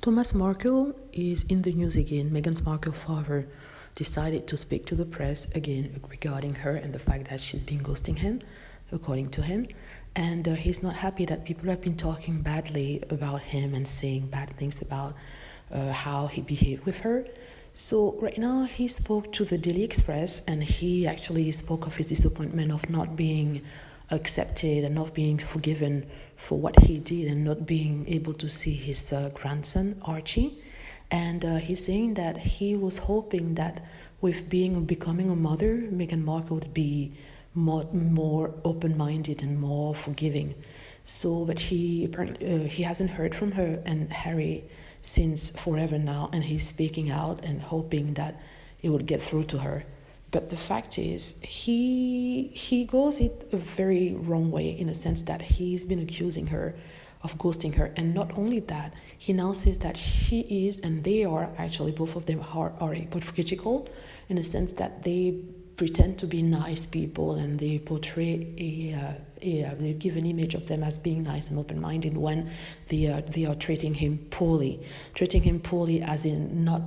Thomas Markle is in the news again. Meghan Markle's father decided to speak to the press again regarding her and the fact that she's been ghosting him, according to him. And he's not happy that people have been talking badly about him and saying bad things about how he behaved with her. So right now he spoke to the Daily Express, and he actually spoke of his disappointment of not being accepted and not being forgiven for what he did and not being able to see his grandson Archie. And he's saying that he was hoping that with becoming a mother, Meghan Markle would be more open-minded and more forgiving. So, but he hasn't heard from her and Harry since forever now, and he's speaking out and hoping that it would get through to her. But the fact is, he goes it a very wrong way, in a sense that he's been accusing her of ghosting her. And not only that, he now says that she is, and they are actually, both of them are hypocritical, in a sense that they pretend to be nice people and they portray they give an image of them as being nice and open-minded when they are treating him poorly as in not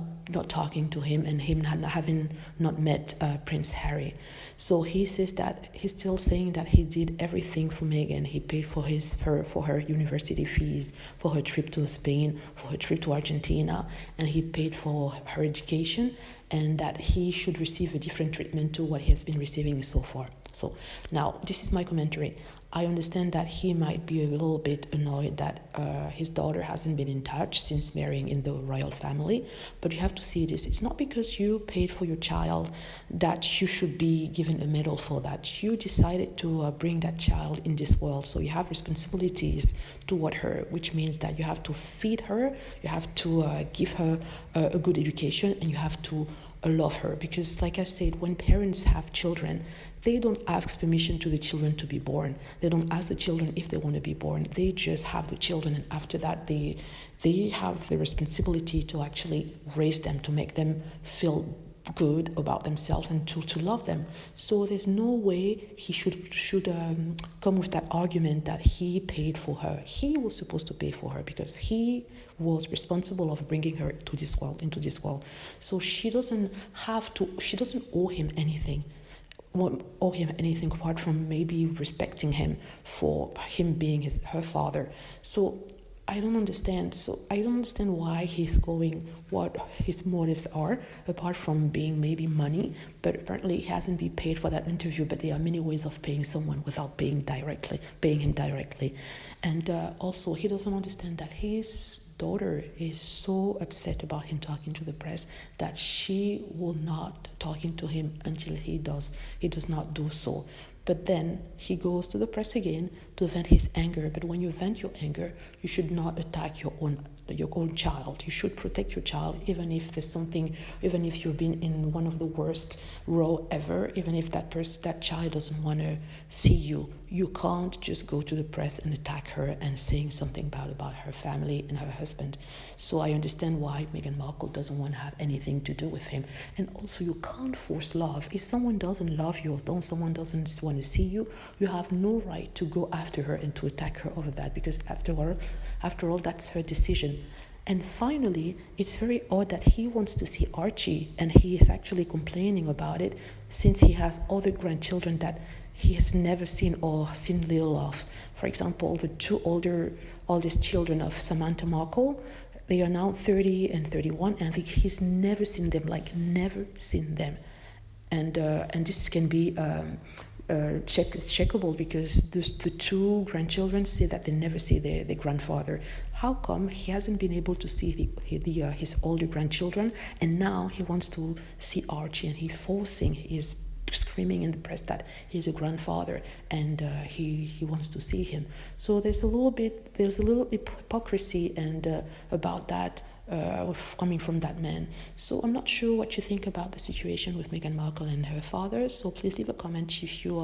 talking to him and him having not met Prince Harry. So he says that he's still saying that he did everything for Meghan. He paid for her university fees, for her trip to Spain, for her trip to Argentina, and he paid for her education, and that he should receive a different treatment to what he has been receiving so far. So now, this is my commentary. I understand that he might be a little bit annoyed that his daughter hasn't been in touch since marrying in the royal family, but you have to see this. It's not because you paid for your child that you should be given a medal for that. You decided to bring that child in this world, so you have responsibilities toward her, which means that you have to feed her, you have to give her a good education, and you have to love her. Because like I said, when parents have children, they don't ask permission to the children to be born. They don't ask the children if they want to be born. They just have the children, and after that they have the responsibility to actually raise them, to make them feel good about themselves and to love them. So there's no way he should come with that argument that he paid for her. He was supposed to pay for her because he was responsible of bringing her into this world. So she doesn't owe him anything. Won't owe him anything apart from maybe respecting him for him being her father. So I don't understand why he's going, what his motives are, apart from being maybe money. But apparently he hasn't been paid for that interview, but there are many ways of paying someone without paying him directly. And also he doesn't understand that his daughter is so upset about him talking to the press that she will not talking to him until he does not do so. But then he goes to the press again to vent his anger. But when you vent your anger, you should not attack your own child. You should protect your child, even if you've been in one of the worst row ever, even if that child doesn't want to see you. You can't just go to the press and attack her and saying something bad about her family and her husband. So I understand why Meghan Markle doesn't want to have anything to do with him. And also, you can't force love. If someone doesn't love you or someone doesn't want to see you, you have no right to go after her and to attack her over that, because after all, that's her decision. And finally, it's very odd that he wants to see Archie, and he is actually complaining about it since he has other grandchildren that he has never seen or seen little of. For example, the two oldest children of Samantha Markle, they are now 30 and 31, and he's never seen them, And this can be checkable, because the two grandchildren say that they never see their grandfather. How come he hasn't been able to see his older grandchildren, and now he wants to see Archie, and he's screaming in the press that he's a grandfather, and he wants to see him. So there's a little hypocrisy and about that coming from that man. So I'm not sure what you think about the situation with Meghan Markle and her father. So please leave a comment if you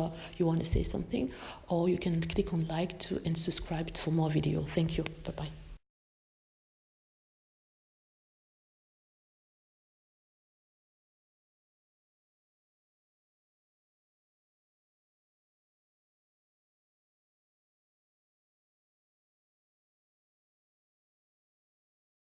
want to say something, or you can click on like and subscribe for more video. Thank you. Bye bye.